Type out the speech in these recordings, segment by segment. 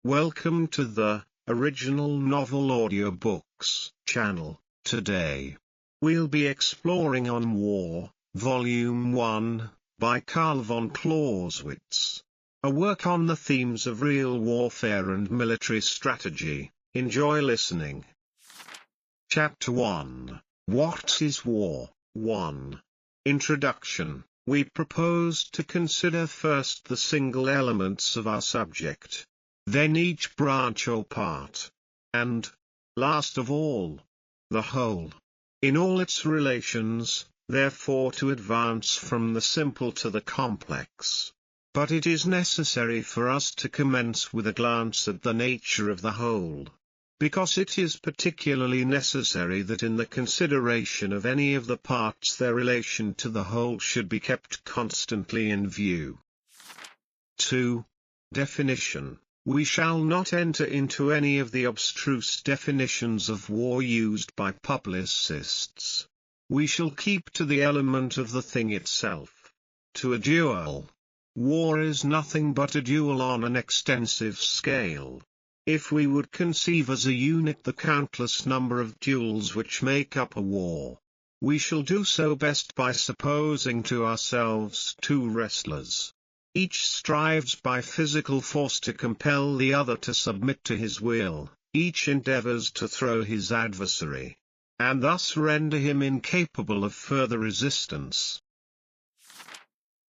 Welcome to the Original Novel Audiobooks channel. Today, we'll be exploring On War, Volume 1, by Carl von Clausewitz. A work on the themes of real warfare and military strategy. Enjoy listening. Chapter 1. What is War? 1. Introduction. We propose to consider first the single elements of our subject, then each branch or part, and, last of all, the whole. In all its relations, therefore, to advance from the simple to the complex. But it is necessary for us to commence with a glance at the nature of the whole, because it is particularly necessary that in the consideration of any of the parts their relation to the whole should be kept constantly in view. 2. Definition. We shall not enter into any of the abstruse definitions of war used by publicists. We shall keep to the element of the thing itself. To a duel. War is nothing but a duel on an extensive scale. If we would conceive as a unit the countless number of duels which make up a war, we shall do so best by supposing to ourselves two wrestlers. Each strives by physical force to compel the other to submit to his will, each endeavors to throw his adversary, and thus render him incapable of further resistance.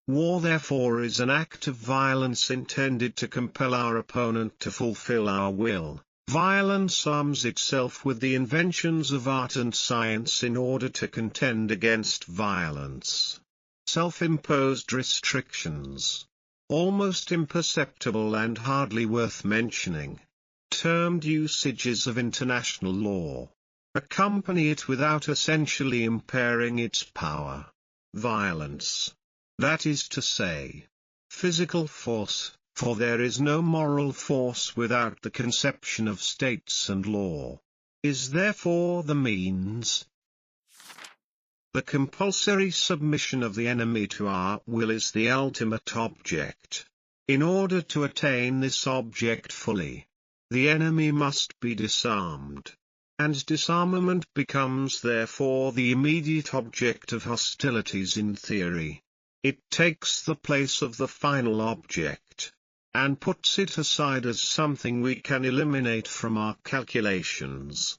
War therefore is an act of violence intended to compel our opponent to fulfill our will. Violence arms itself with the inventions of art and science in order to contend against violence. Self-imposed restrictions, almost imperceptible and hardly worth mentioning, termed usages of international law, accompany it without essentially impairing its power. Violence, that is to say, physical force, for there is no moral force without the conception of states and law, is therefore the means. The compulsory submission of the enemy to our will is the ultimate object. In order to attain this object fully, the enemy must be disarmed, and disarmament becomes therefore the immediate object of hostilities in theory. It takes the place of the final object, and puts it aside as something we can eliminate from our calculations.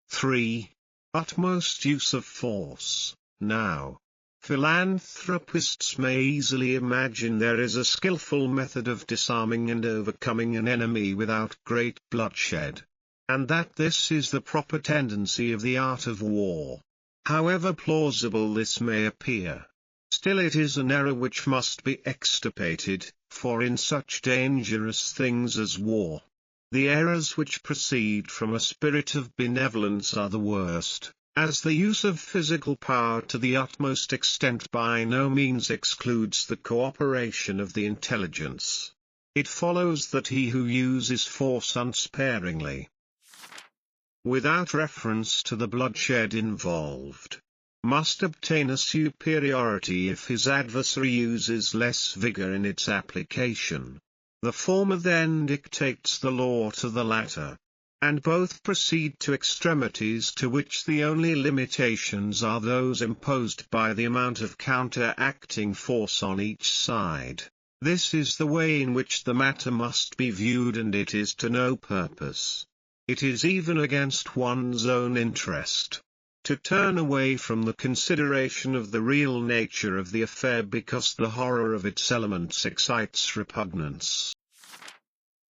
3. Utmost use of force. Now, philanthropists may easily imagine there is a skillful method of disarming and overcoming an enemy without great bloodshed, and that this is the proper tendency of the art of war. However plausible this may appear, still it is an error which must be extirpated, for in such dangerous things as war, the errors which proceed from a spirit of benevolence are the worst, as the use of physical power to the utmost extent by no means excludes the cooperation of the intelligence. It follows that he who uses force unsparingly, without reference to the bloodshed involved, must obtain a superiority if his adversary uses less vigor in its application. The former then dictates the law to the latter, and both proceed to extremities to which the only limitations are those imposed by the amount of counteracting force on each side. This is the way in which the matter must be viewed, and it is to no purpose. It is even against one's own interest to turn away from the consideration of the real nature of the affair because the horror of its elements excites repugnance.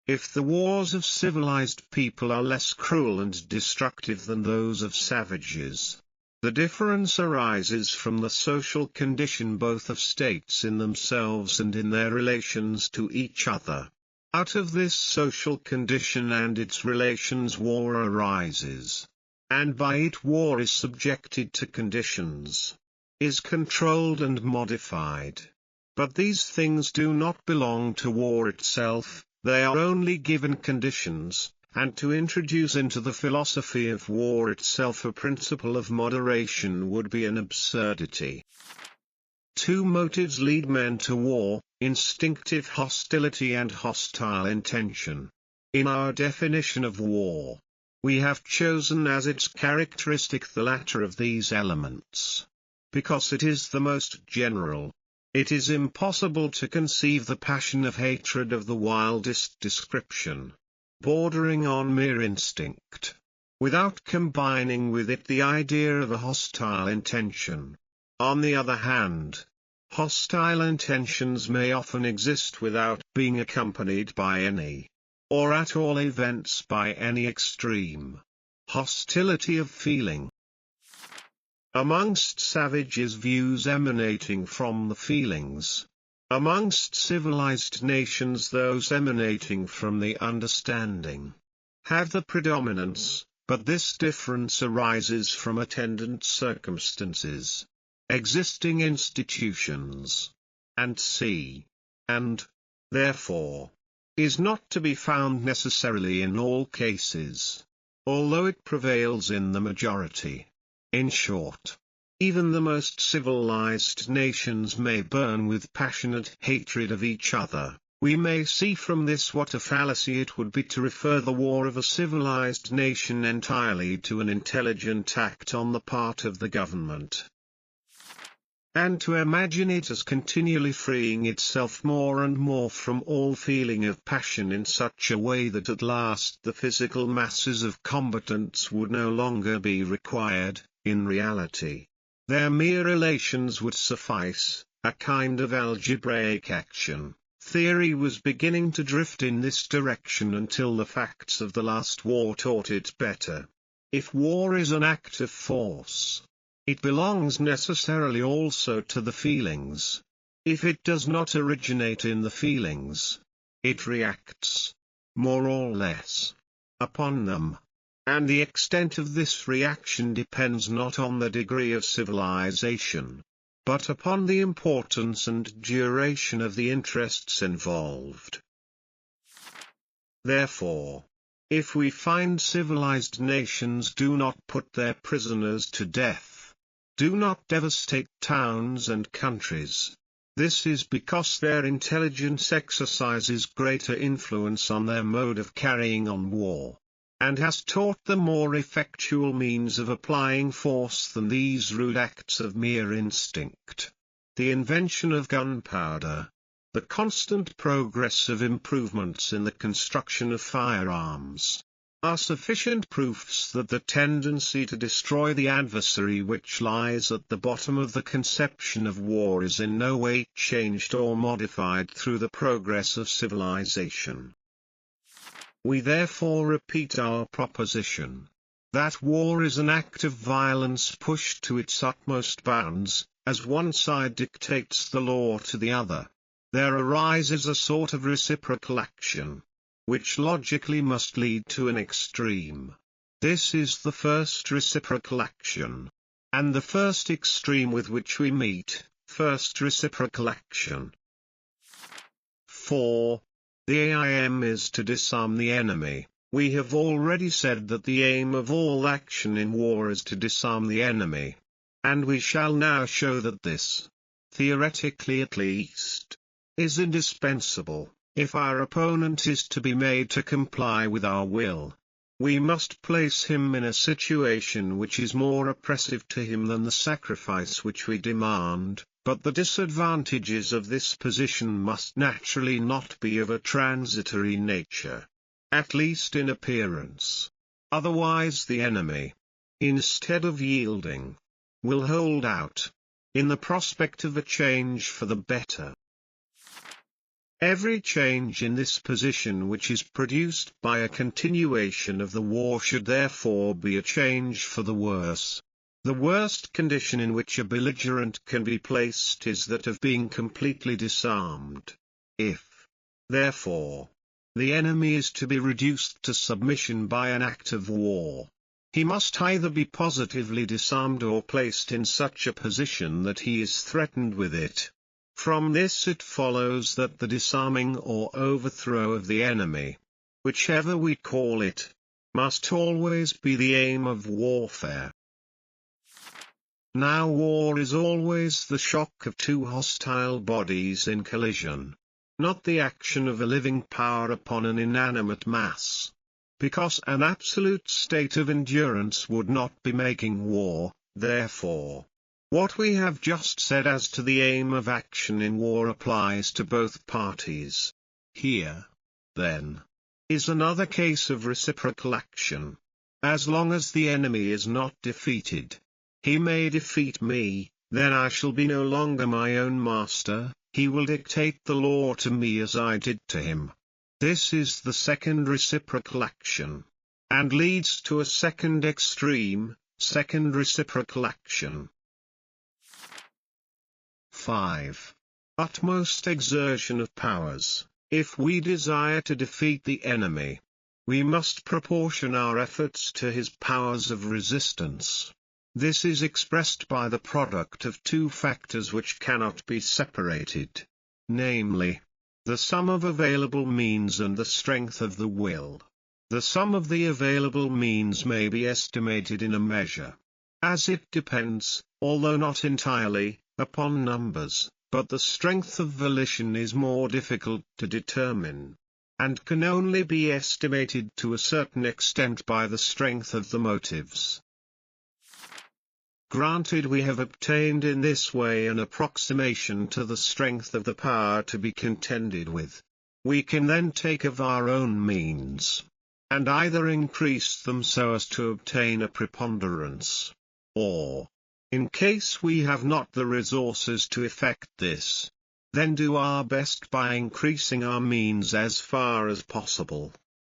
If the wars of civilized people are less cruel and destructive than those of savages, the difference arises from the social condition both of states in themselves and in their relations to each other. Out of this social condition and its relations war arises, and by it war is subjected to conditions, is controlled and modified. But these things do not belong to war itself, they are only given conditions, and to introduce into the philosophy of war itself a principle of moderation would be an absurdity. Two motives lead men to war. instinctive hostility and hostile intention. In our definition of war, we have chosen as its characteristic the latter of these elements, because it is the most general. It is impossible to conceive the passion of hatred of the wildest description, bordering on mere instinct, without combining with it the idea of a hostile intention. On the other hand, hostile intentions may often exist without being accompanied by any, or at all events by any extreme, hostility of feeling. Amongst savages, views emanating from the feelings. Amongst civilized nations, those emanating from the understanding have the predominance, but this difference arises from attendant circumstances, existing institutions, and, therefore, is not to be found necessarily in all cases, although it prevails in the majority. In short, even the most civilized nations may burn with passionate hatred of each other. We may see from this what a fallacy it would be to refer the war of a civilized nation entirely to an intelligent act on the part of the government, and to imagine it as continually freeing itself more and more from all feeling of passion in such a way that at last the physical masses of combatants would no longer be required. In reality, their mere relations would suffice, a kind of algebraic action. Theory was beginning to drift in this direction until the facts of the last war taught it better. If war is an act of force, it belongs necessarily also to the feelings. If it does not originate in the feelings, it reacts, more or less, upon them. And the extent of this reaction depends not on the degree of civilization, but upon the importance and duration of the interests involved. Therefore, if we find civilized nations do not put their prisoners to death, do not devastate towns and countries, this is because their intelligence exercises greater influence on their mode of carrying on war, and has taught them more effectual means of applying force than these rude acts of mere instinct. The invention of gunpowder, the constant progress of improvements in the construction of firearms, are sufficient proofs that the tendency to destroy the adversary which lies at the bottom of the conception of war is in no way changed or modified through the progress of civilization. We therefore repeat our proposition, that war is an act of violence pushed to its utmost bounds, as one side dictates the law to the other. There arises a sort of reciprocal action, which logically must lead to an extreme. This is the first reciprocal action, and the first extreme with which we meet, first reciprocal action. 4. The aim is to disarm the enemy. We have already said that the aim of all action in war is to disarm the enemy, and we shall now show that this, theoretically at least, is indispensable. If our opponent is to be made to comply with our will, we must place him in a situation which is more oppressive to him than the sacrifice which we demand. But the disadvantages of this position must naturally not be of a transitory nature, at least in appearance. Otherwise the enemy, instead of yielding, will hold out, in the prospect of a change for the better. Every change in this position which is produced by a continuation of the war should therefore be a change for the worse. The worst condition in which a belligerent can be placed is that of being completely disarmed. If, therefore, the enemy is to be reduced to submission by an act of war, he must either be positively disarmed or placed in such a position that he is threatened with it. From this it follows that the disarming or overthrow of the enemy, whichever we call it, must always be the aim of warfare. Now war is always the shock of two hostile bodies in collision, not the action of a living power upon an inanimate mass. Because an absolute state of endurance would not be making war, therefore, what we have just said as to the aim of action in war applies to both parties. Here, then, is another case of reciprocal action. As long as the enemy is not defeated, he may defeat me, then I shall be no longer my own master, he will dictate the law to me as I did to him. This is the second reciprocal action, and leads to a second extreme, second reciprocal action. 5. Utmost exertion of powers. If we desire to defeat the enemy, we must proportion our efforts to his powers of resistance. This is expressed by the product of two factors which cannot be separated, namely, the sum of available means and the strength of the will. The sum of the available means may be estimated in a measure, as it depends, although not entirely, upon numbers, but the strength of volition is more difficult to determine, and can only be estimated to a certain extent by the strength of the motives. Granted we have obtained in this way an approximation to the strength of the power to be contended with, we can then take of our own means, and either increase them so as to obtain a preponderance, or, in case we have not the resources to effect this, then do our best by increasing our means as far as possible.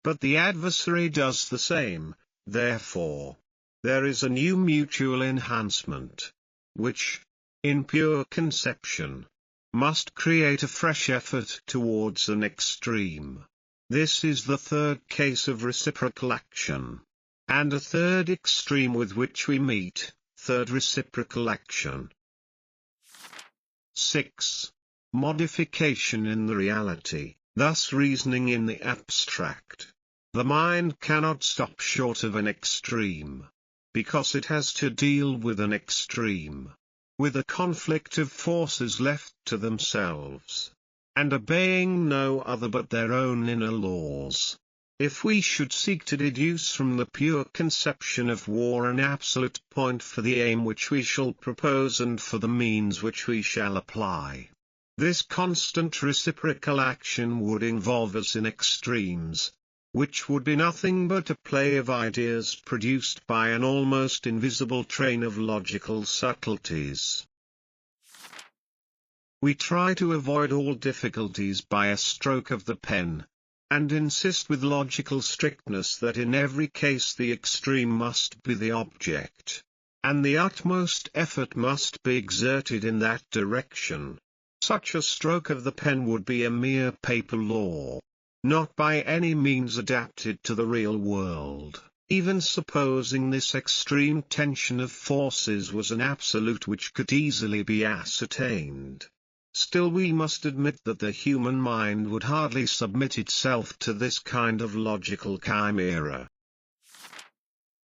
But the adversary does the same, therefore, there is a new mutual enhancement, which, in pure conception, must create a fresh effort towards an extreme. This is the third case of reciprocal action, and a third extreme with which we meet, third reciprocal action. 6. Modification in the reality, thus reasoning in the abstract. The mind cannot stop short of an extreme, because it has to deal with an extreme, with a conflict of forces left to themselves, and obeying no other but their own inner laws. If we should seek to deduce from the pure conception of war an absolute point for the aim which we shall propose and for the means which we shall apply, this constant reciprocal action would involve us in extremes, which would be nothing but a play of ideas produced by an almost invisible train of logical subtleties. We try to avoid all difficulties by a stroke of the pen, and insist with logical strictness that in every case the extreme must be the object, and the utmost effort must be exerted in that direction. Such a stroke of the pen would be a mere paper law, not by any means adapted to the real world. Even supposing this extreme tension of forces was an absolute which could easily be ascertained, still we must admit that the human mind would hardly submit itself to this kind of logical chimera.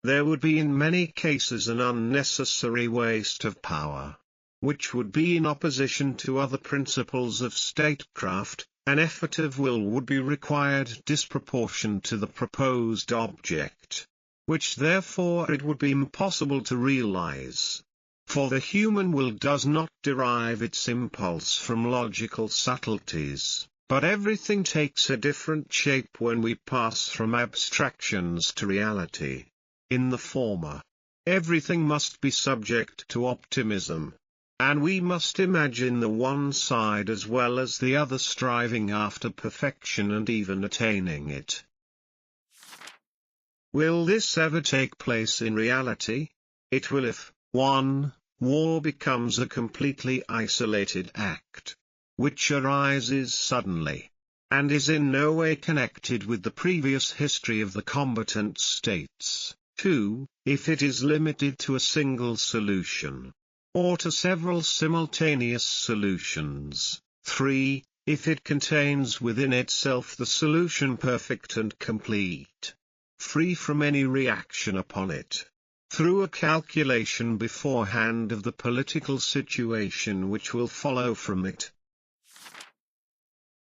There would be in many cases an unnecessary waste of power, which would be in opposition to other principles of statecraft. An effort of will would be required disproportioned to the proposed object, which therefore it would be impossible to realize. For the human will does not derive its impulse from logical subtleties, but everything takes a different shape when we pass from abstractions to reality. In the former, everything must be subject to optimism, and we must imagine the one side as well as the other striving after perfection and even attaining it. Will this ever take place in reality? It will if, 1. War becomes a completely isolated act, which arises suddenly, and is in no way connected with the previous history of the combatant states. 2. If it is limited to a single solution, or to several simultaneous solutions. 3. If it contains within itself the solution perfect and complete, free from any reaction upon it. through a calculation beforehand of the political situation which will follow from it.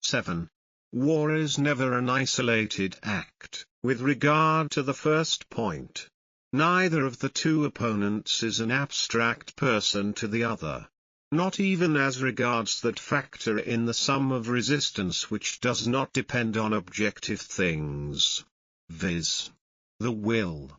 7. War is never an isolated act. With regard to the first point, neither of the two opponents is an abstract person to the other, not even as regards that factor in the sum of resistance which does not depend on objective things, viz., the will.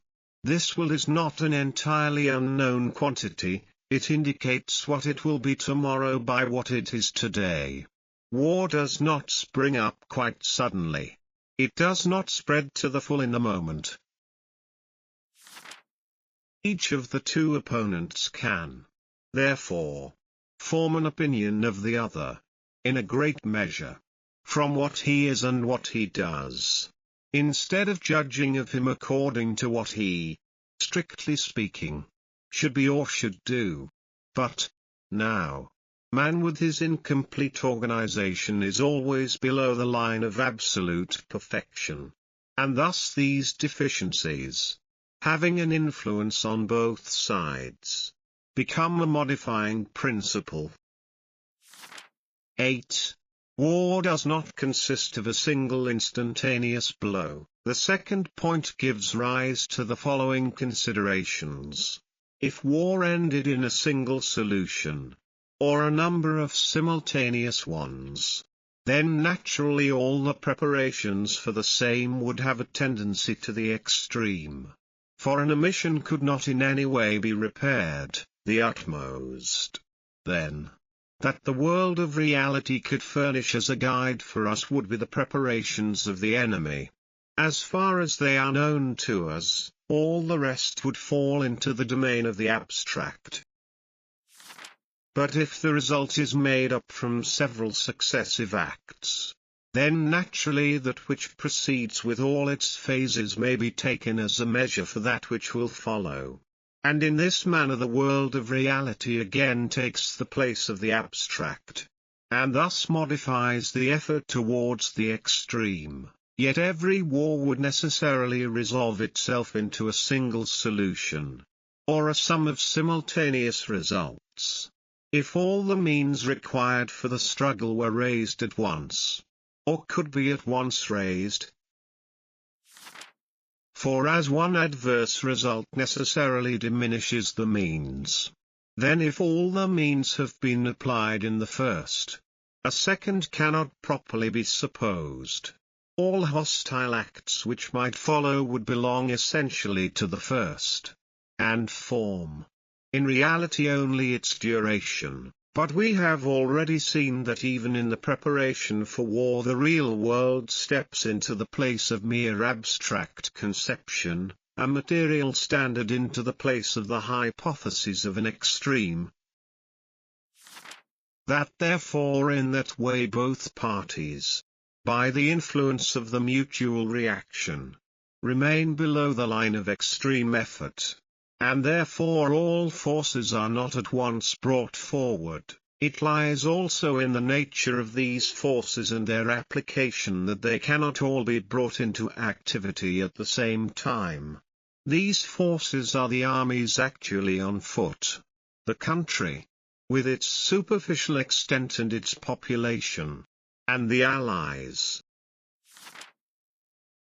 This will is not an entirely unknown quantity, it indicates what it will be tomorrow by what it is today. War does not spring up quite suddenly. It does not spread to the full in a moment. Each of the two opponents can, therefore, form an opinion of the other, in a great measure, from what he is and what he does, instead of judging of him according to what he, strictly speaking, should be or should do. But, now, man with his incomplete organization is always below the line of absolute perfection, and thus these deficiencies, having an influence on both sides, become a modifying principle. 8. War does not consist of a single instantaneous blow. The second point gives rise to the following considerations. If war ended in a single solution, or a number of simultaneous ones, then naturally all the preparations for the same would have a tendency to the extreme. For an omission could not in any way be repaired, the utmost, then, that the world of reality could furnish as a guide for us would be the preparations of the enemy. As far as they are known to us, all the rest would fall into the domain of the abstract. But if the result is made up from several successive acts, then naturally that which proceeds with all its phases may be taken as a measure for that which will follow. And in this manner the world of reality again takes the place of the abstract, and thus modifies the effort towards the extreme. Yet every war would necessarily resolve itself into a single solution, or a sum of simultaneous results, if all the means required for the struggle were raised at once, or could be at once raised. For as one adverse result necessarily diminishes the means, then if all the means have been applied in the first, a second cannot properly be supposed. All hostile acts which might follow would belong essentially to the first, and form, in reality, only its duration. But we have already seen that even in the preparation for war the real world steps into the place of mere abstract conception, a material standard into the place of the hypothesis of an extreme. That therefore in that way both parties, by the influence of the mutual reaction, remain below the line of extreme effort, and therefore all forces are not at once brought forward. It lies also in the nature of these forces and their application that they cannot all be brought into activity at the same time. These forces are the armies actually on foot, the country, with its superficial extent and its population, and the allies.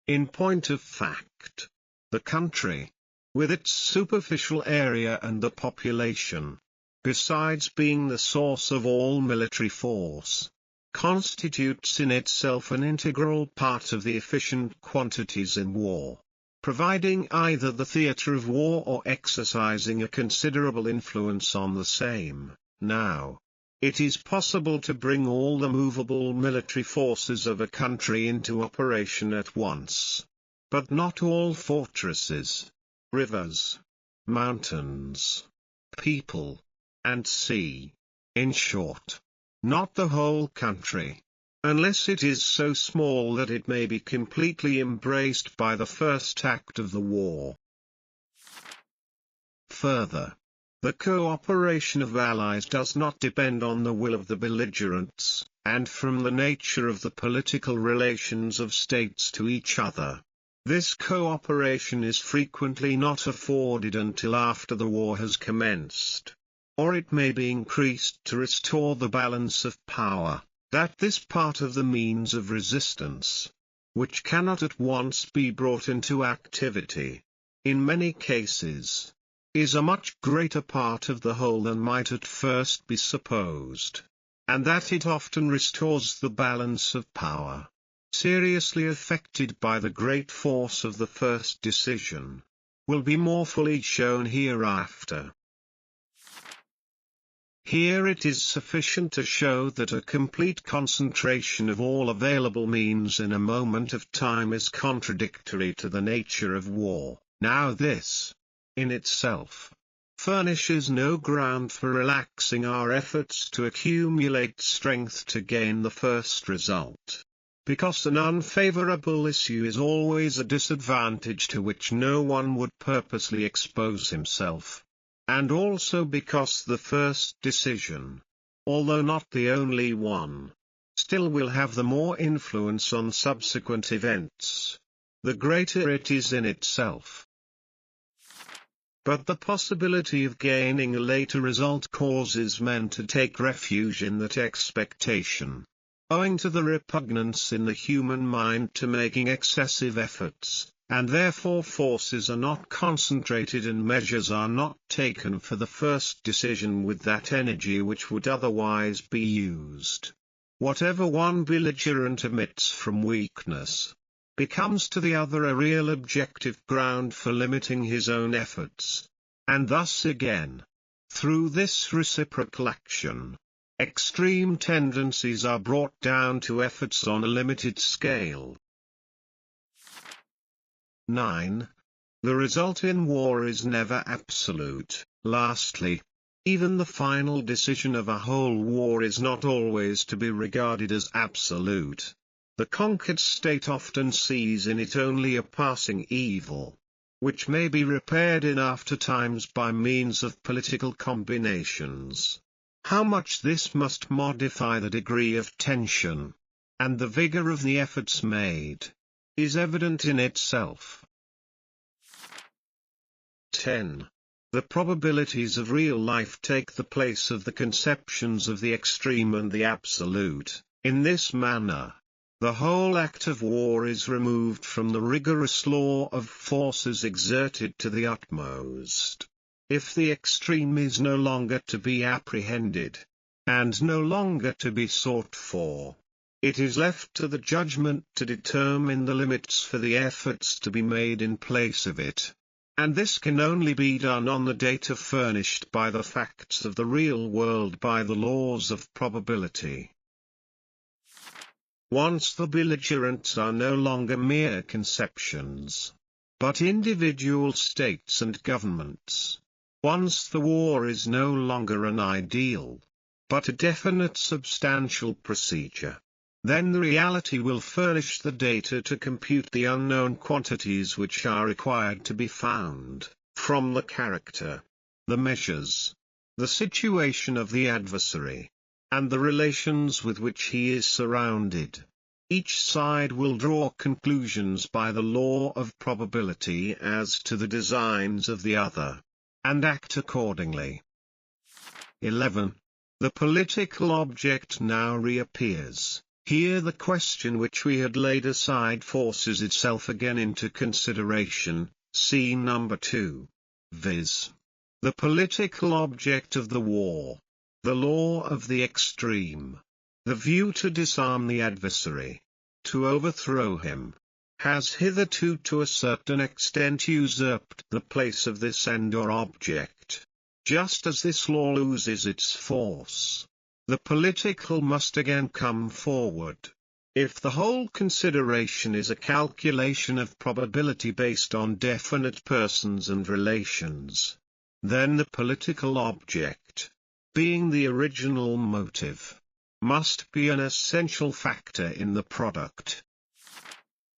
In point of fact, the country, with its superficial area and the population, besides being the source of all military force, constitutes in itself an integral part of the efficient quantities in war, providing either the theatre of war or exercising a considerable influence on the same. Now, it is possible to bring all the movable military forces of a country into operation at once, but not all fortresses, rivers, mountains, people, and sea, in short, not the whole country, unless it is so small that it may be completely embraced by the first act of the war. Further, the cooperation of allies does not depend on the will of the belligerents, and from the nature of the political relations of states to each other, This cooperation is frequently not afforded until after the war has commenced. Or it may be increased to restore the balance of power, that this part of the means of resistance, which cannot at once be brought into activity, in many cases, is a much greater part of the whole than might at first be supposed, and that it often restores the balance of power, seriously affected by the great force of the first decision, will be more fully shown hereafter. Here it is sufficient to show that a complete concentration of all available means in a moment of time is contradictory to the nature of war. Now this, in itself, furnishes no ground for relaxing our efforts to accumulate strength to gain the first result, because an unfavorable issue is always a disadvantage to which no one would purposely expose himself. And also because the first decision, although not the only one, still will have the more influence on subsequent events, the greater it is in itself. But the possibility of gaining a later result causes men to take refuge in that expectation, owing to the repugnance in the human mind to making excessive efforts. And therefore forces are not concentrated and measures are not taken for the first decision with that energy which would otherwise be used. Whatever one belligerent emits from weakness, becomes to the other a real objective ground for limiting his own efforts. And thus again, through this reciprocal action, extreme tendencies are brought down to efforts on a limited scale. 9. The result in war is never absolute. Lastly, even the final decision of a whole war is not always to be regarded as absolute. The conquered state often sees in it only a passing evil, which may be repaired in after times by means of political combinations. How much this must modify the degree of tension, and the vigor of the efforts made, is evident in itself. 10. The probabilities of real life take the place of the conceptions of the extreme and the absolute. In this manner, the whole act of war is removed from the rigorous law of forces exerted to the utmost. If the extreme is no longer to be apprehended, and no longer to be sought for, it is left to the judgment to determine the limits for the efforts to be made in place of it. And this can only be done on the data furnished by the facts of the real world by the laws of probability. Once the belligerents are no longer mere conceptions, but individual states and governments, once the war is no longer an ideal, but a definite substantial procedure, then the reality will furnish the data to compute the unknown quantities which are required to be found, from the character, the measures, the situation of the adversary, and the relations with which he is surrounded. Each side will draw conclusions by the law of probability as to the designs of the other, and act accordingly. 11. The political object now reappears. Here the question which we had laid aside forces itself again into consideration, see number 2, viz. The political object of the war, the law of the extreme, the view to disarm the adversary, to overthrow him, has hitherto to a certain extent usurped the place of this end or object. Just as this law loses its force, the political must again come forward. If the whole consideration is a calculation of probability based on definite persons and relations, then the political object, being the original motive, must be an essential factor in the product.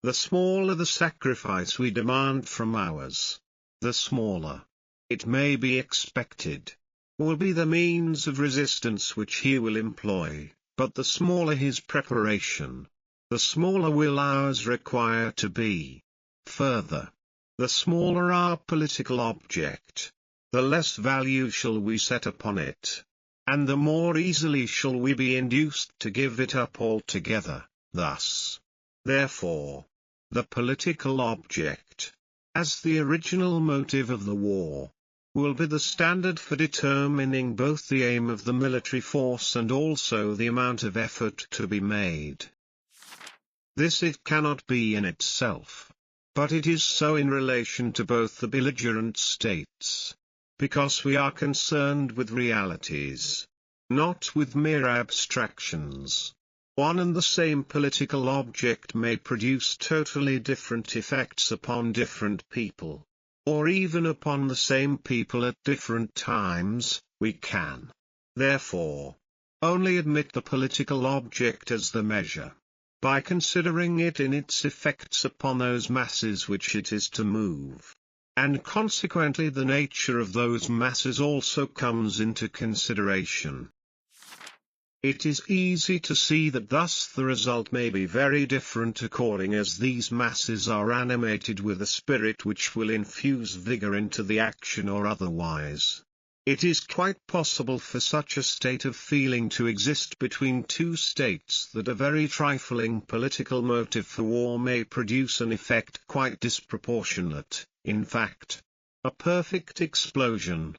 The smaller the sacrifice we demand from ours, the smaller, it may be expected, will be the means of resistance which he will employ, but the smaller his preparation, the smaller will ours require to be. Further, the smaller our political object, the less value shall we set upon it, and the more easily shall we be induced to give it up altogether. Thus, therefore, the political object, as the original motive of the war, will be the standard for determining both the aim of the military force and also the amount of effort to be made. This it cannot be in itself, but it is so in relation to both the belligerent states, because we are concerned with realities, not with mere abstractions. One and the same political object may produce totally different effects upon different people, or even upon the same people at different times. We can, therefore, only admit the political object as the measure, by considering it in its effects upon those masses which it is to move, and consequently the nature of those masses also comes into consideration. It is easy to see that thus the result may be very different according as these masses are animated with a spirit which will infuse vigor into the action or otherwise. It is quite possible for such a state of feeling to exist between two states that a very trifling political motive for war may produce an effect quite disproportionate, in fact, a perfect explosion.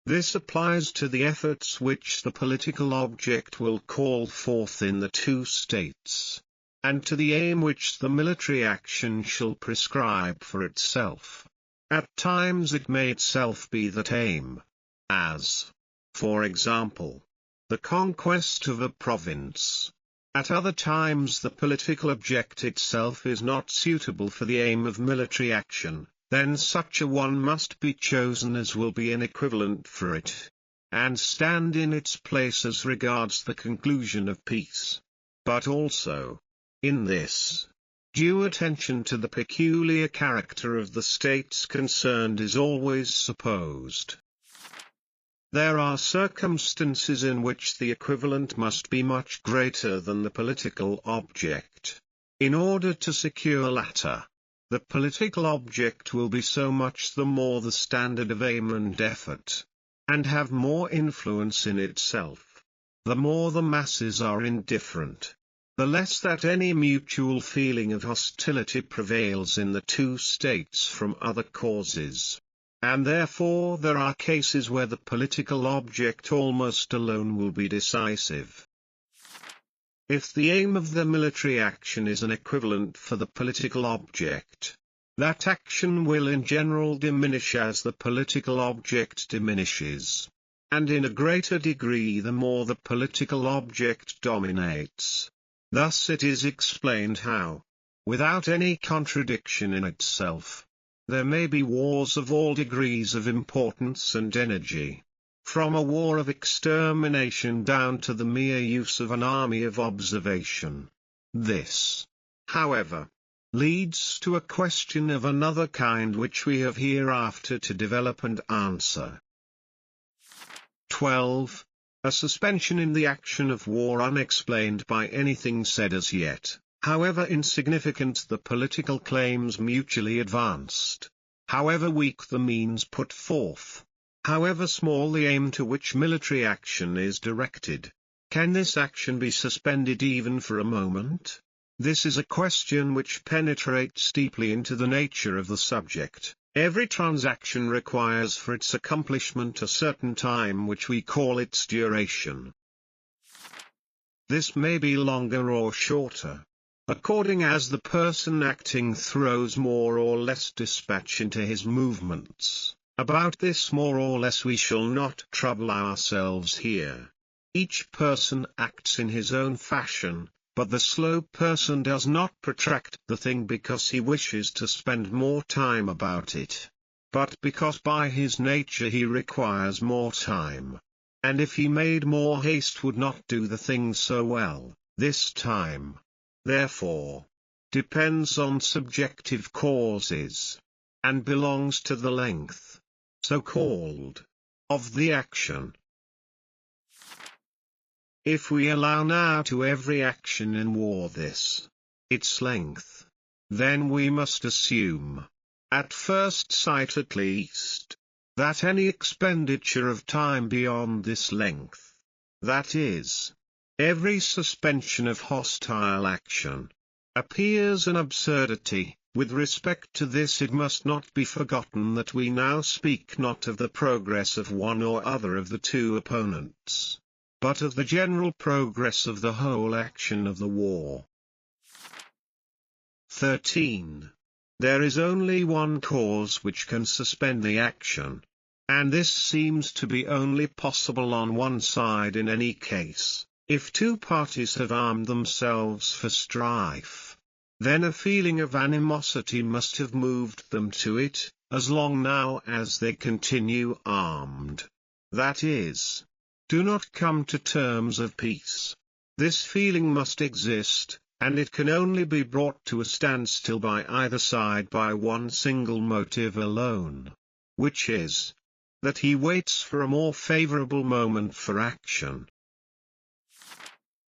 This applies to the efforts which the political object will call forth in the two states, and to the aim which the military action shall prescribe for itself. At times it may itself be that aim, as, for example, the conquest of a province. At other times the political object itself is not suitable for the aim of military action. Then such a one must be chosen as will be an equivalent for it, and stand in its place as regards the conclusion of peace. But also, in this, due attention to the peculiar character of the states concerned is always supposed. There are circumstances in which the equivalent must be much greater than the political object. In order to secure latter, the political object will be so much the more the standard of aim and effort, and have more influence in itself. The more the masses are indifferent, the less that any mutual feeling of hostility prevails in the two states from other causes, and therefore there are cases where the political object almost alone will be decisive. If the aim of the military action is an equivalent for the political object, that action will in general diminish as the political object diminishes, and in a greater degree the more the political object dominates. Thus it is explained how, without any contradiction in itself, there may be wars of all degrees of importance and energy, from a war of extermination down to the mere use of an army of observation. This, however, leads to a question of another kind which we have hereafter to develop and answer. 12. A suspension in the action of war unexplained by anything said as yet, however insignificant the political claims mutually advanced, however weak the means put forth, however small the aim to which military action is directed. Can this action be suspended even for a moment? This is a question which penetrates deeply into the nature of the subject. Every transaction requires for its accomplishment a certain time which we call its duration. This may be longer or shorter, according as the person acting throws more or less dispatch into his movements. About this more or less we shall not trouble ourselves here. Each person acts in his own fashion, but the slow person does not protract the thing because he wishes to spend more time about it, but because by his nature he requires more time, and if he made more haste would not do the thing so well. This time, therefore, depends on subjective causes, and belongs to the length, so-called, of the action. If we allow now to every action in war this, its length, then we must assume, at first sight at least, that any expenditure of time beyond this length, that is, every suspension of hostile action, appears an absurdity. With respect to this, it must not be forgotten that we now speak not of the progress of one or other of the two opponents, but of the general progress of the whole action of the war. 13. There is only one cause which can suspend the action, and this seems to be only possible on one side in any case. If two parties have armed themselves for strife, then a feeling of animosity must have moved them to it, as long now as they continue armed. That is, do not come to terms of peace. This feeling must exist, and it can only be brought to a standstill by either side by one single motive alone, which is, that he waits for a more favorable moment for action.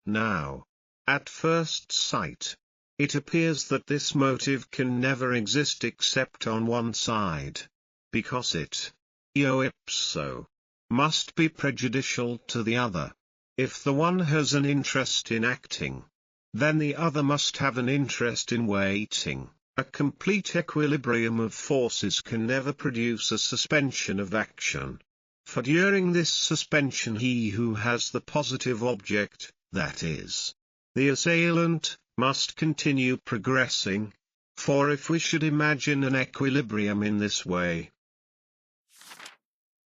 Now, at first sight, it appears that this motive can never exist except on one side, because it, eo ipso, must be prejudicial to the other. If the one has an interest in acting, then the other must have an interest in waiting. A complete equilibrium of forces can never produce a suspension of action, for during this suspension he who has the positive object, that is, the assailant, must continue progressing, for if we should imagine an equilibrium in this way,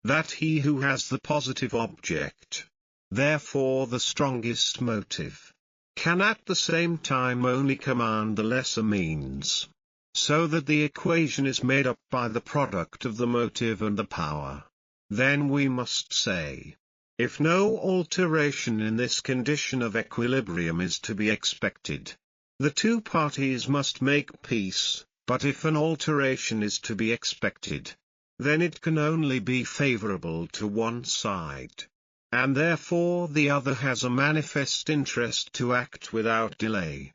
that he who has the positive object, therefore the strongest motive, can at the same time only command the lesser means, so that the equation is made up by the product of the motive and the power, then we must say, if no alteration in this condition of equilibrium is to be expected, the two parties must make peace, but if an alteration is to be expected, then it can only be favorable to one side, and therefore the other has a manifest interest to act without delay.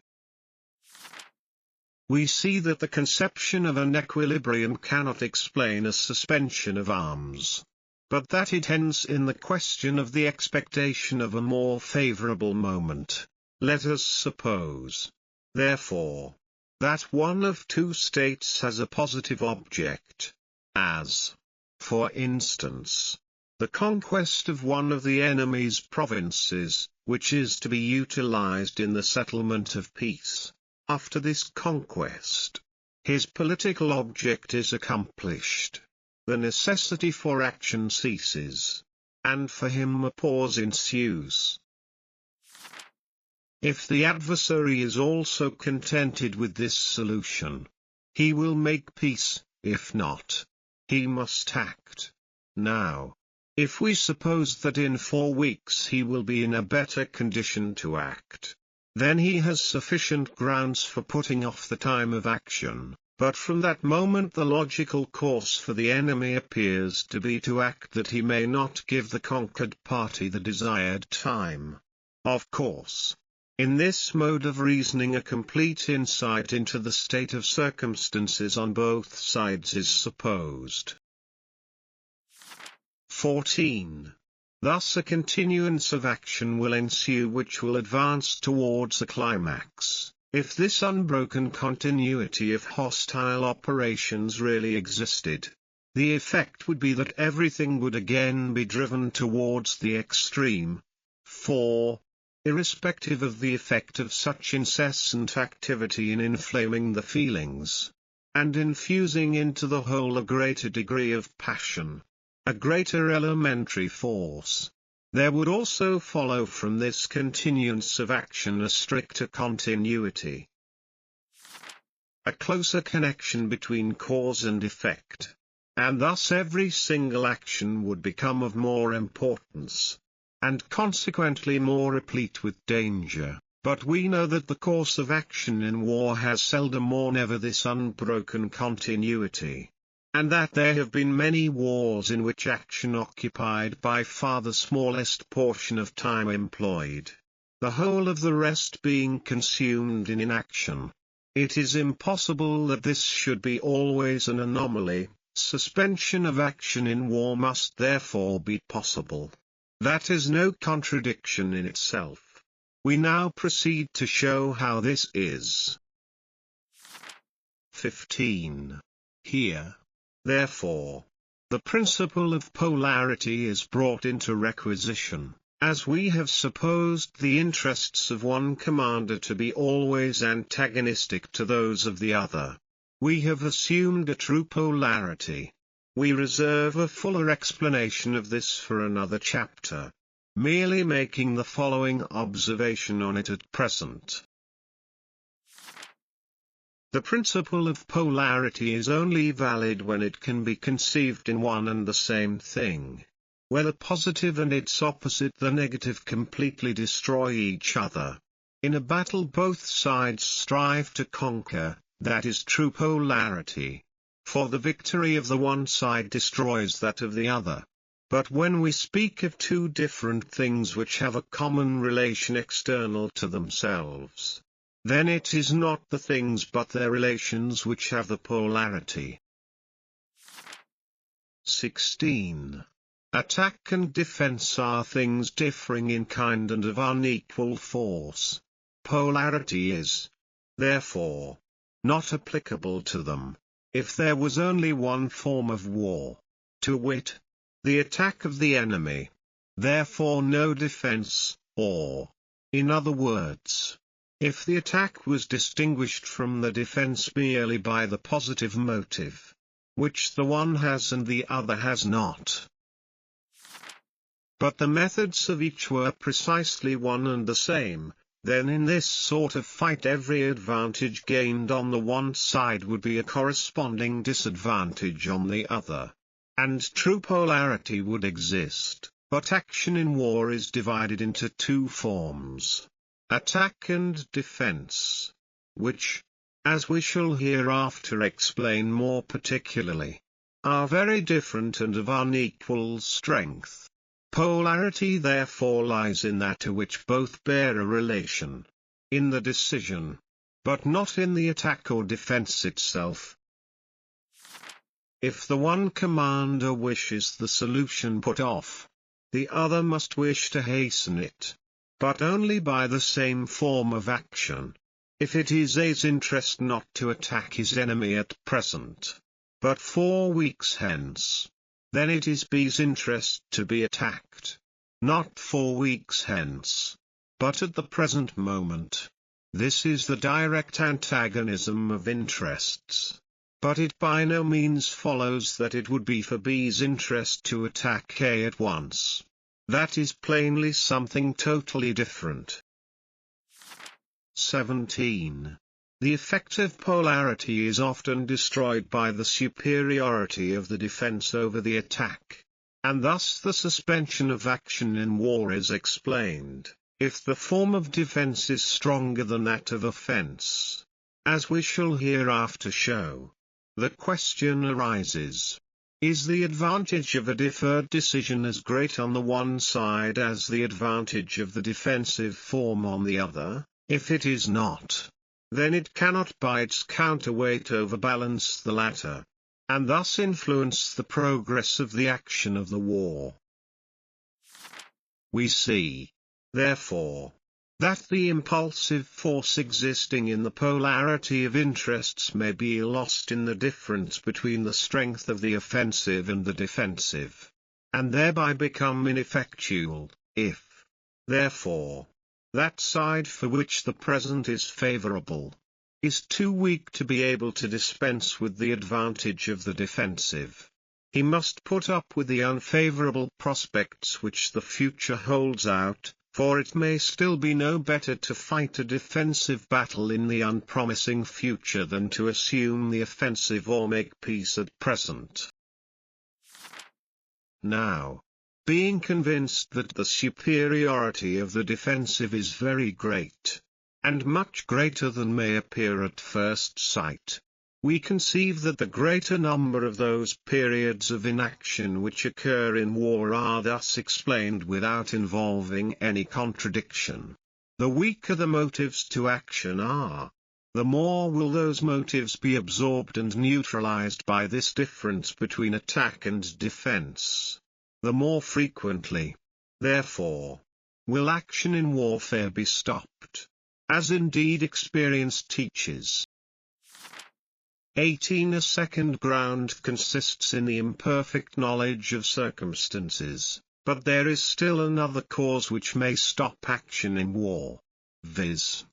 We see that the conception of an equilibrium cannot explain a suspension of arms, but that it ends in the question of the expectation of a more favorable moment. Let us suppose, therefore, that one of two states has a positive object, as, for instance, the conquest of one of the enemy's provinces, which is to be utilized in the settlement of peace. After this conquest, his political object is accomplished. The necessity for action ceases, and for him a pause ensues. If the adversary is also contented with this solution, he will make peace. If not, he must act. Now, if we suppose that in 4 weeks he will be in a better condition to act, then he has sufficient grounds for putting off the time of action. But from that moment the logical course for the enemy appears to be to act that he may not give the conquered party the desired time. Of course, in this mode of reasoning a complete insight into the state of circumstances on both sides is supposed. 14. Thus a continuance of action will ensue which will advance towards a climax. If this unbroken continuity of hostile operations really existed, the effect would be that everything would again be driven towards the extreme, for, irrespective of the effect of such incessant activity in inflaming the feelings, and infusing into the whole a greater degree of passion, a greater elementary force, there would also follow from this continuance of action a stricter continuity, a closer connection between cause and effect, and thus every single action would become of more importance, and consequently more replete with danger. But we know that the course of action in war has seldom or never this unbroken continuity, and that there have been many wars in which action occupied by far the smallest portion of time employed, the whole of the rest being consumed in inaction. It is impossible that this should be always an anomaly. Suspension of action in war must therefore be possible. That is no contradiction in itself. We now proceed to show how this is. 15. Here, therefore, the principle of polarity is brought into requisition, as we have supposed the interests of one commander to be always antagonistic to those of the other. We have assumed a true polarity. We reserve a fuller explanation of this for another chapter, merely making the following observation on it at present. The principle of polarity is only valid when it can be conceived in one and the same thing. Where the positive and its opposite, the negative, completely destroy each other. In a battle both sides strive to conquer. That is true polarity. For the victory of the one side destroys that of the other. But when we speak of two different things which have a common relation external to themselves, then it is not the things but their relations which have the polarity. 16. Attack and defense are things differing in kind and of unequal force. Polarity is, therefore, not applicable to them, if there was only one form of war, to wit, the attack of the enemy. Therefore no defense, or, in other words, if the attack was distinguished from the defense merely by the positive motive, which the one has and the other has not. But the methods of each were precisely one and the same. Then in this sort of fight every advantage gained on the one side would be a corresponding disadvantage on the other. And true polarity would exist, but action in war is divided into two forms, attack and defense, which, as we shall hereafter explain more particularly, are very different and of unequal strength. Polarity therefore lies in that to which both bear a relation, in the decision, but not in the attack or defense itself. If the one commander wishes the solution put off, the other must wish to hasten it, but only by the same form of action. If it is A's interest not to attack his enemy at present, but 4 weeks hence, then it is B's interest to be attacked, not 4 weeks hence, but at the present moment. This is the direct antagonism of interests. But it by no means follows that it would be for B's interest to attack A at once. That is plainly something totally different. 17. The effective polarity is often destroyed by the superiority of the defense over the attack, and thus the suspension of action in war is explained, if the form of defense is stronger than that of offense. As we shall hereafter show, the question arises, is the advantage of a deferred decision as great on the one side as the advantage of the defensive form on the other? If it is not, then it cannot by its counterweight overbalance the latter, and thus influence the progress of the action of the war. We see, therefore, that the impulsive force existing in the polarity of interests may be lost in the difference between the strength of the offensive and the defensive, and thereby become ineffectual, if, therefore, that side for which the present is favorable, is too weak to be able to dispense with the advantage of the defensive. He must put up with the unfavorable prospects which the future holds out, for it may still be no better to fight a defensive battle in the unpromising future than to assume the offensive or make peace at present. Now, being convinced that the superiority of the defensive is very great, and much greater than may appear at first sight, we conceive that the greater number of those periods of inaction which occur in war are thus explained without involving any contradiction. The weaker the motives to action are, the more will those motives be absorbed and neutralized by this difference between attack and defense. The more frequently, therefore, will action in warfare be stopped, as indeed experience teaches. 18. A second ground consists in the imperfect knowledge of circumstances, but there is still another cause which may stop action in war, viz.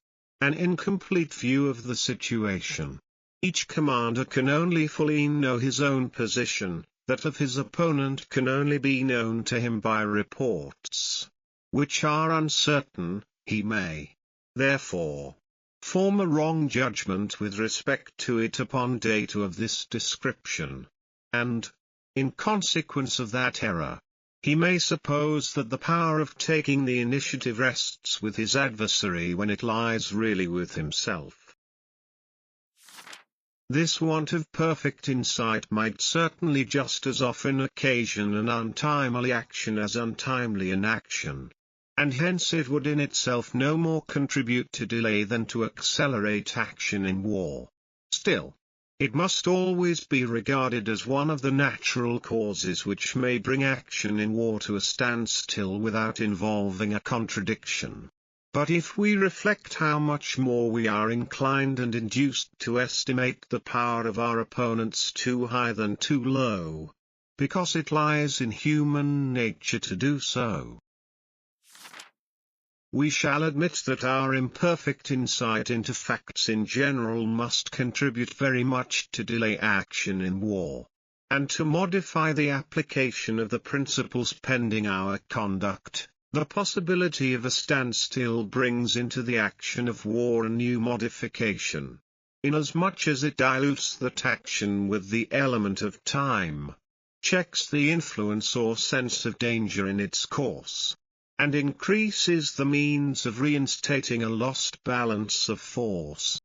An incomplete view of the situation. Each commander can only fully know his own position, that of his opponent can only be known to him by reports, which are uncertain. He may, therefore, form a wrong judgment with respect to it upon data of this description, and, in consequence of that error, he may suppose that the power of taking the initiative rests with his adversary when it lies really with himself. This want of perfect insight might certainly just as often occasion an untimely action as untimely inaction, and hence it would in itself no more contribute to delay than to accelerate action in war. Still, it must always be regarded as one of the natural causes which may bring action in war to a standstill without involving a contradiction. But if we reflect how much more we are inclined and induced to estimate the power of our opponents too high than too low, because it lies in human nature to do so, we shall admit that our imperfect insight into facts in general must contribute very much to delay action in war, and to modify the application of the principles pending our conduct. The possibility of a standstill brings into the action of war a new modification, inasmuch as it dilutes that action with the element of time, checks the influence or sense of danger in its course, and increases the means of reinstating a lost balance of force.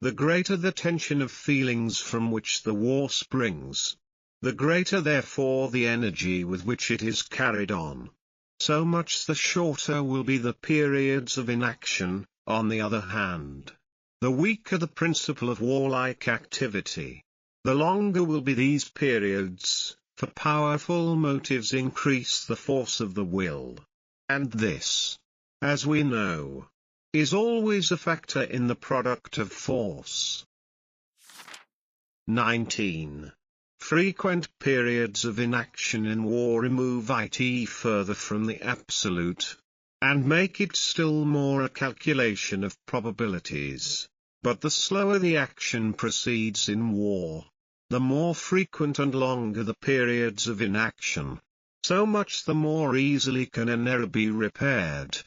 The greater the tension of feelings from which the war springs, the greater therefore the energy with which it is carried on, so much the shorter will be the periods of inaction. On the other hand, the weaker the principle of warlike activity, the longer will be these periods, for powerful motives increase the force of the will, and this, as we know, is always a factor in the product of force. 19. Frequent periods of inaction in war remove it further from the absolute, and make it still more a calculation of probabilities. But the slower the action proceeds in war, the more frequent and longer the periods of inaction, so much the more easily can an error be repaired.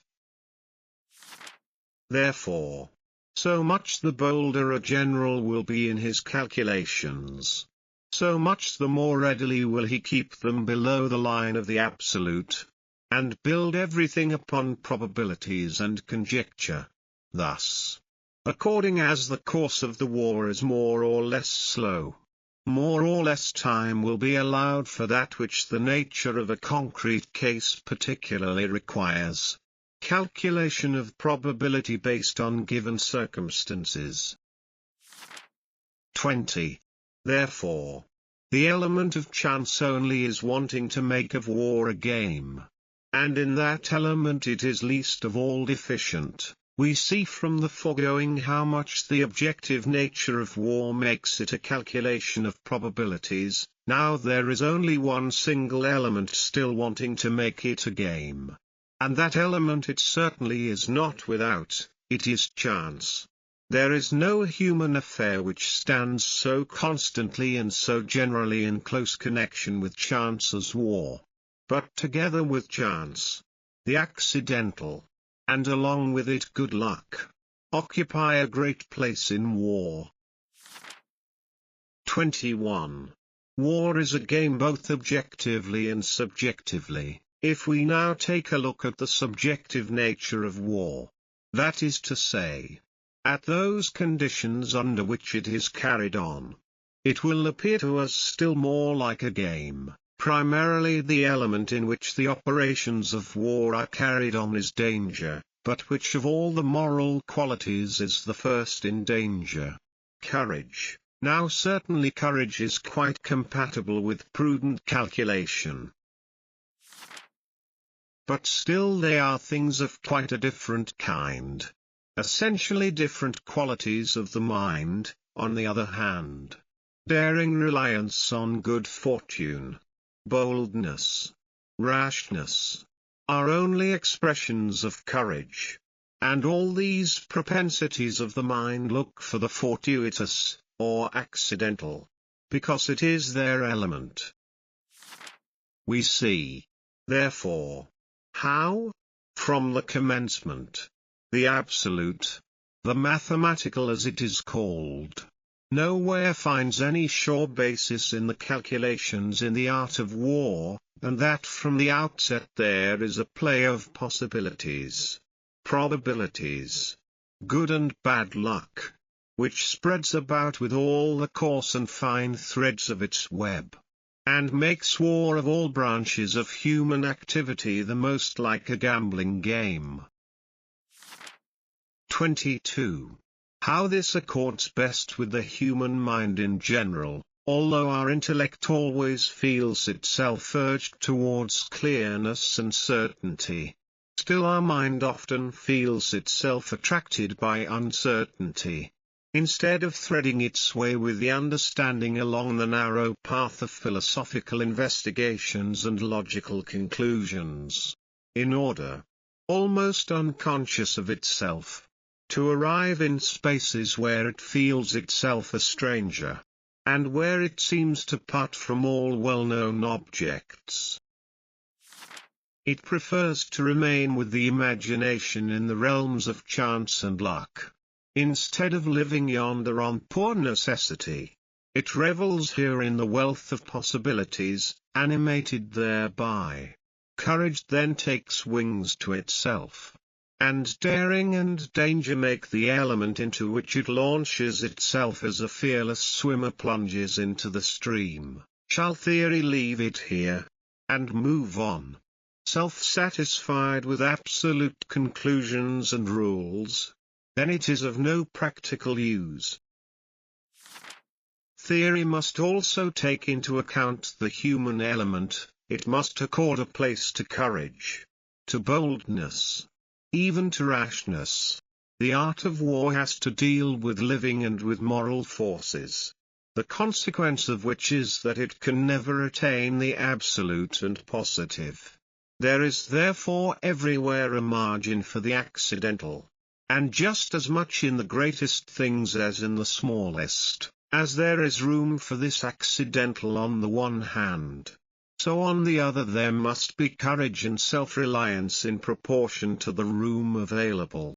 Therefore, so much the bolder a general will be in his calculations, so much the more readily will he keep them below the line of the absolute, and build everything upon probabilities and conjecture. Thus, according as the course of the war is more or less slow, more or less time will be allowed for that which the nature of a concrete case particularly requires. Calculation of probability based on given circumstances. 20. Therefore, the element of chance only is wanting to make of war a game, and in that element it is least of all deficient. We see from the foregoing how much the objective nature of war makes it a calculation of probabilities. Now there is only one single element still wanting to make it a game, and that element it certainly is not without. It is chance. There is no human affair which stands so constantly and so generally in close connection with chance as war. But together with chance, the accidental, and along with it good luck, occupy a great place in war. 21. War is a game both objectively and subjectively. If we now take a look at the subjective nature of war, that is to say, at those conditions under which it is carried on, it will appear to us still more like a game. Primarily the element in which the operations of war are carried on is danger, But which of all the moral qualities is the first in danger? Courage. Now certainly courage is quite compatible with prudent calculation. But still they are things of quite a different kind. Essentially different qualities of the mind, on the other hand. Daring reliance on good fortune, boldness, rashness, are only expressions of courage. And all these propensities of the mind look for the fortuitous, or accidental, because it is their element. We see, therefore, how, from the commencement, the absolute, the mathematical as it is called, nowhere finds any sure basis in the calculations in the art of war, and that from the outset there is a play of possibilities, probabilities, good and bad luck, which spreads about with all the coarse and fine threads of its web, and makes war of all branches of human activity the most like a gambling game. 22. How this accords best with the human mind in general. Although our intellect always feels itself urged towards clearness and certainty, still our mind often feels itself attracted by uncertainty. Instead of threading its way with the understanding along the narrow path of philosophical investigations and logical conclusions, in order, almost unconscious of itself, to arrive in spaces where it feels itself a stranger, and where it seems to part from all well-known objects. It prefers to remain with the imagination in the realms of chance and luck. Instead of living yonder on poor necessity, it revels here in the wealth of possibilities, animated thereby. Courage then takes wings to itself, and daring and danger make the element into which it launches itself as a fearless swimmer plunges into the stream. Shall theory leave it here, and move on, self-satisfied with absolute conclusions and rules? Then it is of no practical use. Theory must also take into account the human element. It must accord a place to courage, to boldness, even to rashness. The art of war has to deal with living and with moral forces, the consequence of which is that it can never attain the absolute and positive. There is therefore everywhere a margin for the accidental, and just as much in the greatest things as in the smallest, as there is room for this accidental on the one hand, so on the other there must be courage and self-reliance in proportion to the room available.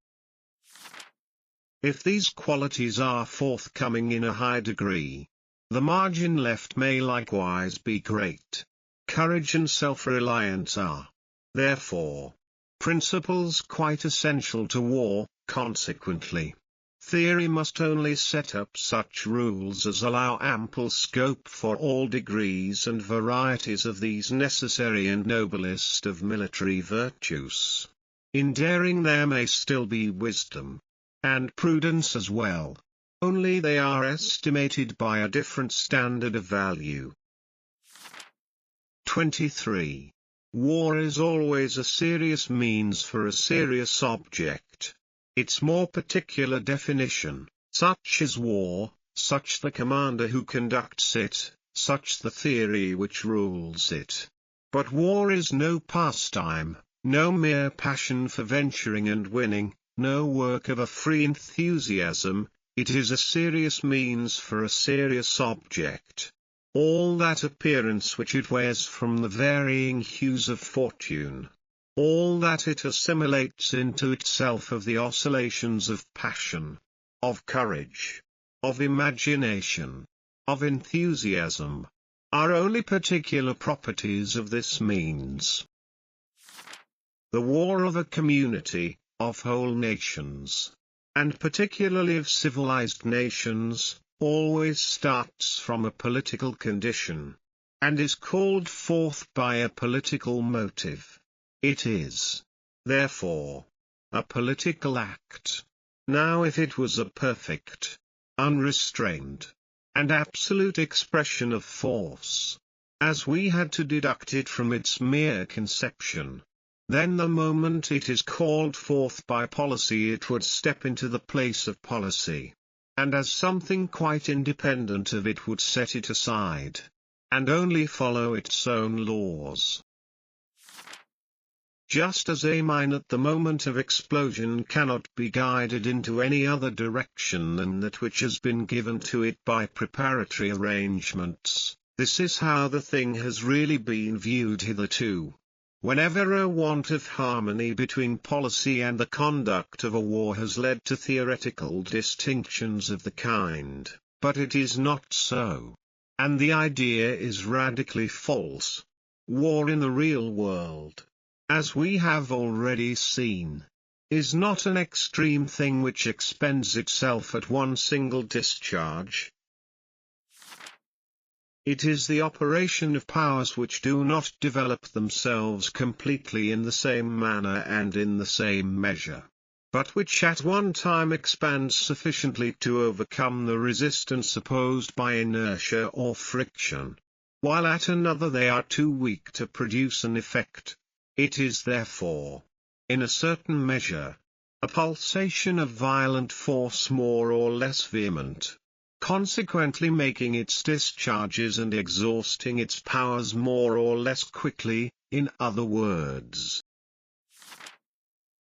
If these qualities are forthcoming in a high degree, the margin left may likewise be great. Courage and self-reliance are, therefore, principles quite essential to war. Consequently, theory must only set up such rules as allow ample scope for all degrees and varieties of these necessary and noblest of military virtues. In daring there may still be wisdom, and prudence as well, only they are estimated by a different standard of value. 23. War is always a serious means for a serious object. Its more particular definition, such is war, such the commander who conducts it, such the theory which rules it. But war is no pastime, no mere passion for venturing and winning, no work of a free enthusiasm, it is a serious means for a serious object. All that appearance which it wears from the varying hues of fortune, all that it assimilates into itself of the oscillations of passion, of courage, of imagination, of enthusiasm, are only particular properties of this means. The war of a community, of whole nations, and particularly of civilized nations, always starts from a political condition, and is called forth by a political motive. It is, therefore, a political act. Now if it was a perfect, unrestrained, and absolute expression of force, as we had to deduct it from its mere conception, then the moment it is called forth by policy it would step into the place of policy, and as something quite independent of it would set it aside, and only follow its own laws. Just as a mine at the moment of explosion cannot be guided into any other direction than that which has been given to it by preparatory arrangements, this is how the thing has really been viewed hitherto. Whenever a want of harmony between policy and the conduct of a war has led to theoretical distinctions of the kind, but it is not so. And the idea is radically false. War in the real world, as we have already seen, is not an extreme thing which expends itself at one single discharge. It is the operation of powers which do not develop themselves completely in the same manner and in the same measure, but which at one time expand sufficiently to overcome the resistance opposed by inertia or friction, while at another they are too weak to produce an effect. It is therefore, in a certain measure, a pulsation of violent force more or less vehement, consequently making its discharges and exhausting its powers more or less quickly, in other words,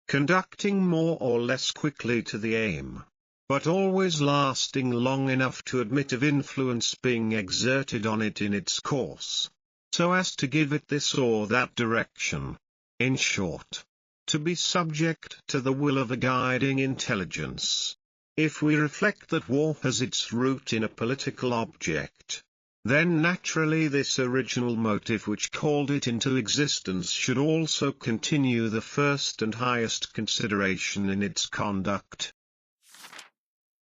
conducting more or less quickly to the aim, but always lasting long enough to admit of influence being exerted on it in its course, so as to give it this or that direction. In short, to be subject to the will of a guiding intelligence. If we reflect that war has its root in a political object, then naturally this original motive which called it into existence should also continue the first and highest consideration in its conduct.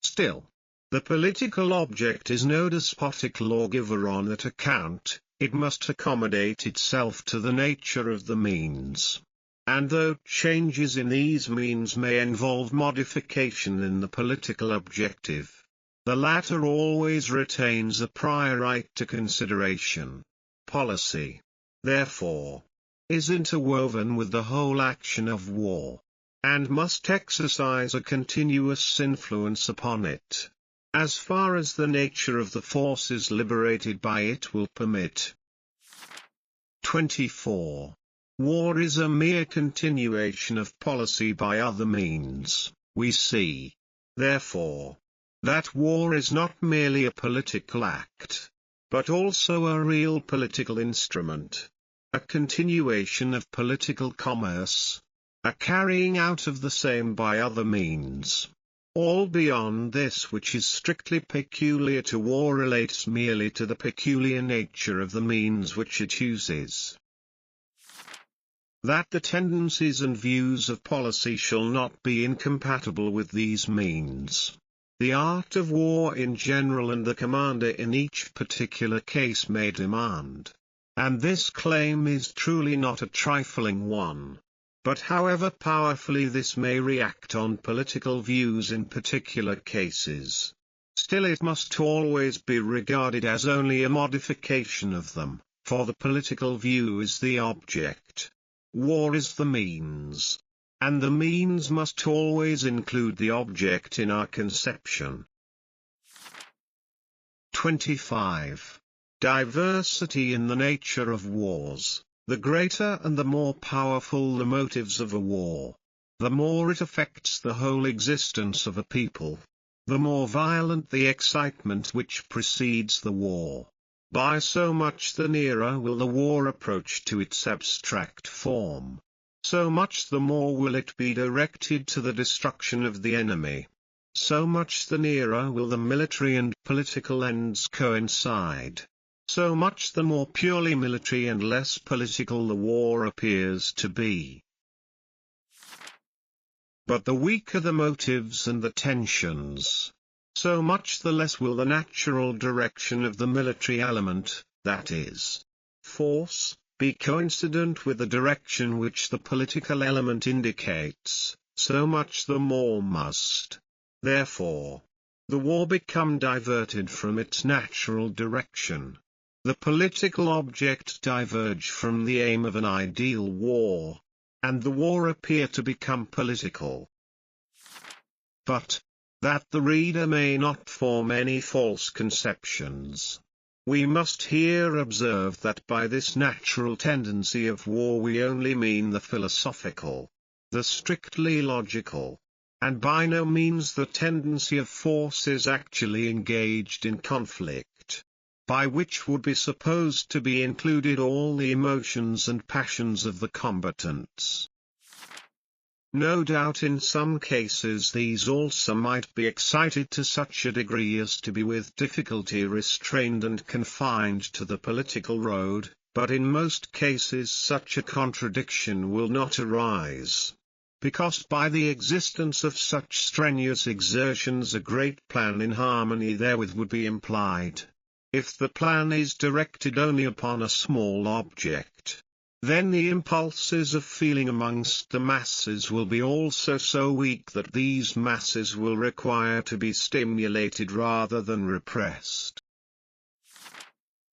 Still, the political object is no despotic lawgiver on that account. It must accommodate itself to the nature of the means. And though changes in these means may involve modification in the political objective, the latter always retains a prior right to consideration. Policy, therefore, is interwoven with the whole action of war, and must exercise a continuous influence upon it, as far as the nature of the forces liberated by it will permit. 24. War is a mere continuation of policy by other means. We see, therefore, that war is not merely a political act, but also a real political instrument, a continuation of political commerce, a carrying out of the same by other means. All beyond this which is strictly peculiar to war relates merely to the peculiar nature of the means which it uses. That the tendencies and views of policy shall not be incompatible with these means, the art of war in general and the commander in each particular case may demand. And this claim is truly not a trifling one. But however powerfully this may react on political views in particular cases, still it must always be regarded as only a modification of them, for the political view is the object. War is the means, and the means must always include the object in our conception. 25. Diversity in the nature of wars. The greater and the more powerful the motives of a war, the more it affects the whole existence of a people, the more violent the excitement which precedes the war. By so much the nearer will the war approach to its abstract form, so much the more will it be directed to the destruction of the enemy. So much the nearer will the military and political ends coincide. So much the more purely military and less political the war appears to be. But the weaker the motives and the tensions, so much the less will the natural direction of the military element, that is, force, be coincident with the direction which the political element indicates, so much the more must, therefore, the war become diverted from its natural direction. The political object diverge from the aim of an ideal war, and the war appear to become political. But, that the reader may not form any false conceptions, we must here observe that by this natural tendency of war we only mean the philosophical, the strictly logical, and by no means the tendency of forces actually engaged in conflict, by which would be supposed to be included all the emotions and passions of the combatants. No doubt in some cases these also might be excited to such a degree as to be with difficulty restrained and confined to the political road, but in most cases such a contradiction will not arise, because by the existence of such strenuous exertions a great plan in harmony therewith would be implied. If the plan is directed only upon a small object, then the impulses of feeling amongst the masses will be also so weak that these masses will require to be stimulated rather than repressed.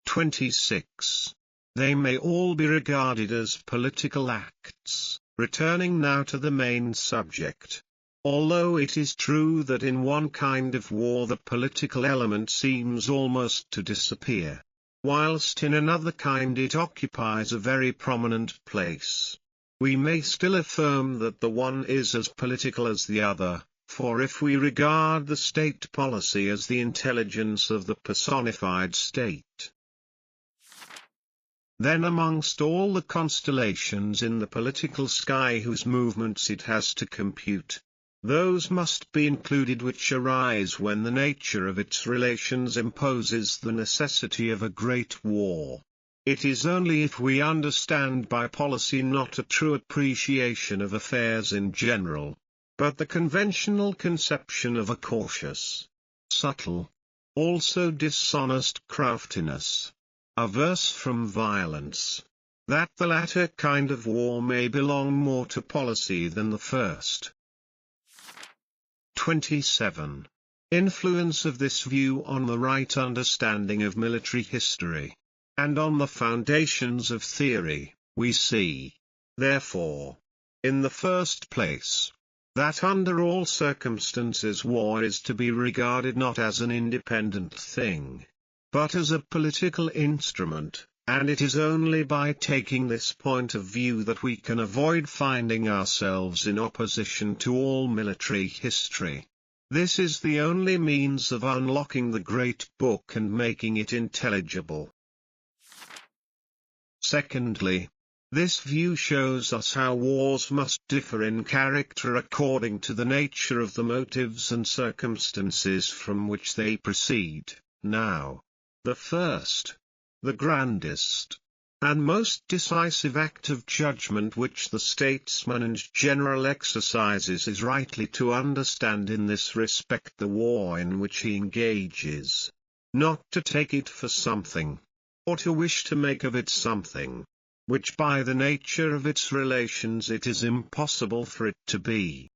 26. They may all be regarded as political acts. Returning now to the main subject. Although it is true that in one kind of war the political element seems almost to disappear, whilst in another kind it occupies a very prominent place, we may still affirm that the one is as political as the other, for if we regard the state policy as the intelligence of the personified state, then amongst all the constellations in the political sky whose movements it has to compute, those must be included which arise when the nature of its relations imposes the necessity of a great war. It is only if we understand by policy not a true appreciation of affairs in general, but the conventional conception of a cautious, subtle, also dishonest craftiness, averse from violence, that the latter kind of war may belong more to policy than the first. 27. Influence of this view on the right understanding of military history, and on the foundations of theory, we see, therefore, in the first place, that under all circumstances war is to be regarded not as an independent thing, but as a political instrument, and it is only by taking this point of view that we can avoid finding ourselves in opposition to all military history. This is the only means of unlocking the great book and making it intelligible. Secondly, this view shows us how wars must differ in character according to the nature of the motives and circumstances from which they proceed. Now, the first, the grandest, and most decisive act of judgment which the statesman and general exercises is rightly to understand in this respect the war in which he engages, not to take it for something, or to wish to make of it something, which by the nature of its relations it is impossible for it to be.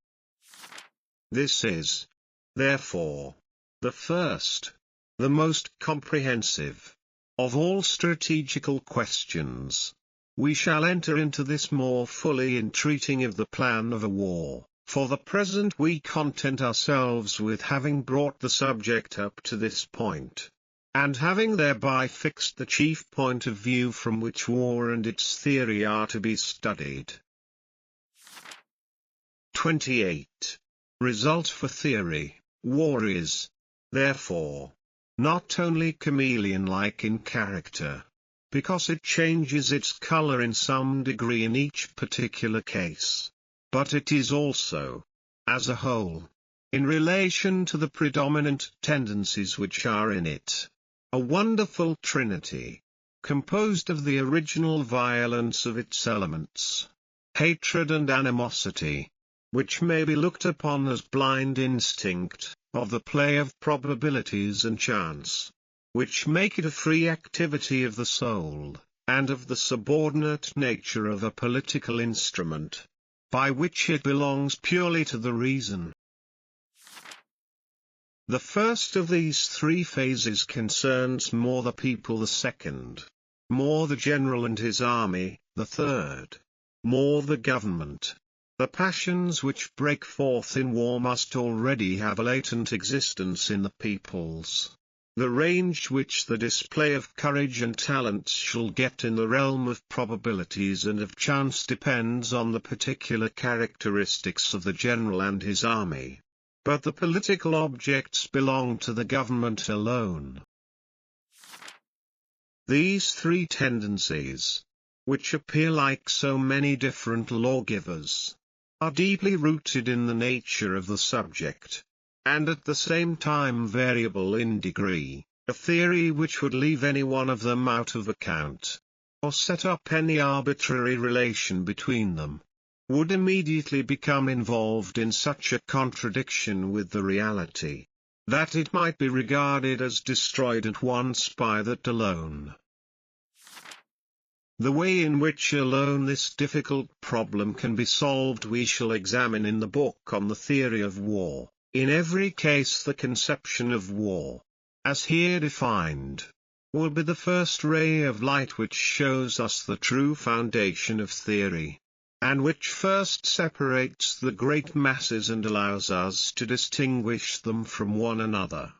This is, therefore, the first, the most comprehensive, of all strategical questions. We shall enter into this more fully in treating of the plan of a war. For the present we content ourselves with having brought the subject up to this point, and having thereby fixed the chief point of view from which war and its theory are to be studied. 28. Result for theory. War is, therefore, not only chameleon-like in character, because it changes its color in some degree in each particular case, but it is also, as a whole, in relation to the predominant tendencies which are in it, a wonderful trinity, composed of the original violence of its elements, hatred and animosity, which may be looked upon as blind instinct, of the play of probabilities and chance, which make it a free activity of the soul, and of the subordinate nature of a political instrument. by which it belongs purely to the reason. The first of these three phases concerns more the people, the second, more the general and his army, the third, more the government. The passions which break forth in war must already have a latent existence in the peoples. The range which the display of courage and talents shall get in the realm of probabilities and of chance depends on the particular characteristics of the general and his army. But the political objects belong to the government alone. These three tendencies, which appear like so many different lawgivers, are deeply rooted in the nature of the subject, and at the same time variable in degree. A theory which would leave any one of them out of account, or set up any arbitrary relation between them, would immediately become involved in such a contradiction with the reality, that it might be regarded as destroyed at once by that alone. The way in which alone this difficult problem can be solved we shall examine in the book on the theory of war. In every case the conception of war, as here defined, will be the first ray of light which shows us the true foundation of theory, and which first separates the great masses and allows us to distinguish them from one another.